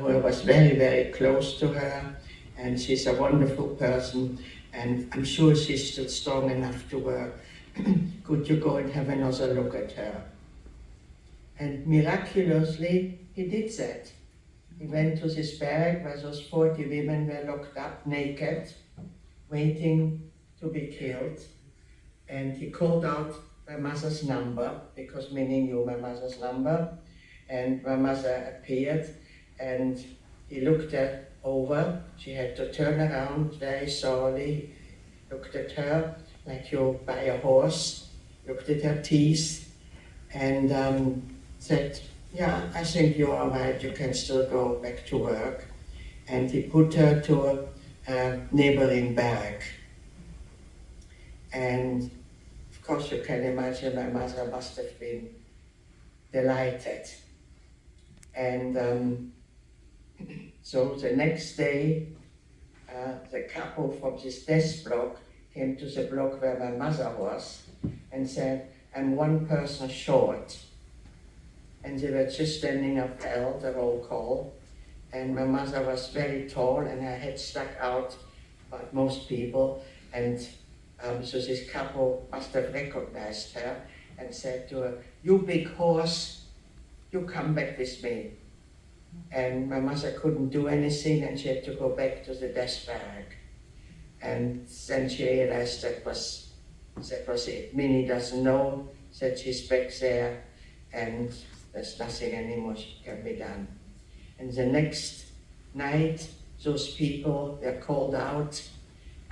who was very, very close to her, and she's a wonderful person, and I'm sure she's still strong enough to work. Could you go and have another look at her? And miraculously, he did that. He went to this barrack where those 40 women were locked up naked, waiting to be killed. And he called out my mother's number, because many knew my mother's number. And my mother appeared, and he looked her over. She had to turn around very sorely, looked at her like you buy a horse, looked at her teeth, and said, yeah, I think you're all right, you can still go back to work. And he put her to a neighboring barrack. And of course you can imagine my mother must have been delighted. And so the next day, the couple from this death block came to the block where my mother was and said, I'm one person short. And they were just standing up held the roll call. And my mother was very tall and her head stuck out like most people. And so this couple must have recognized her and said to her, you big horse, you come back with me. And my mother couldn't do anything and she had to go back to the death barrack. And then she realized that was it. Minnie doesn't know that she's back there and there's nothing anymore can be done. And the next night, those people were called out.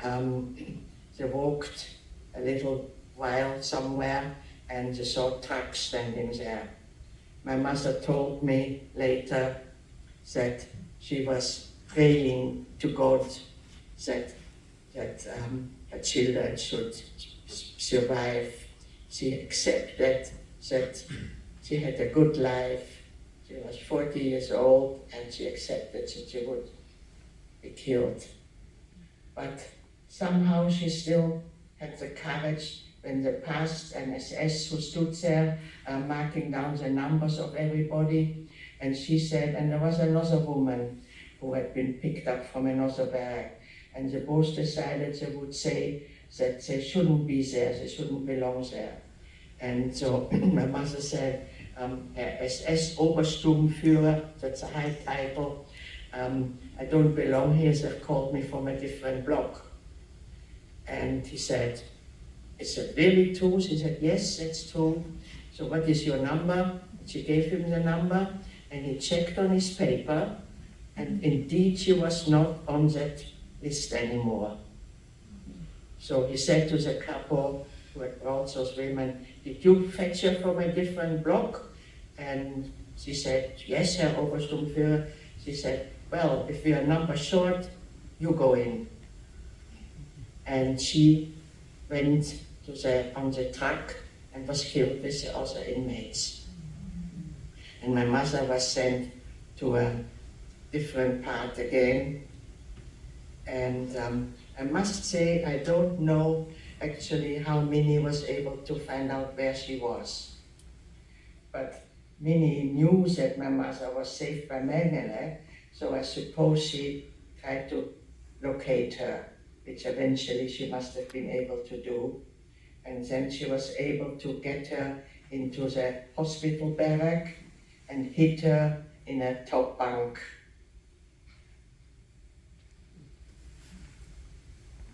They walked a little while somewhere and they saw trucks standing there. My mother told me later that she was praying to God that her children should survive. She accepted that she had a good life. She was 40 years old and she accepted that she would be killed. But somehow she still had the courage when they passed an SS who stood there marking down the numbers of everybody. And she said, and there was another woman who had been picked up from another barrack. And they both decided they would say that they shouldn't be there, they shouldn't belong there. And so my mother said, SS Obersturmführer, that's a high title. I don't belong here, they've called me from a different block. And he said, is it really true? She said, yes, that's true. So what is your number? She gave him the number and he checked on his paper and indeed she was not on that list anymore. So he said to the couple who had brought those women, did you fetch her from a different block? And she said, yes, Herr Obersturmführer. She said, well, if we are number short, you go in. And she went on the truck and was killed with the other inmates. And my mother was sent to a different part again. And I must say, I don't know actually how Minnie was able to find out where she was. But Minnie knew that my mother was saved by Mengele, so I suppose she tried to locate her, which eventually she must have been able to do. And then she was able to get her into the hospital barrack and hid her in a top bunk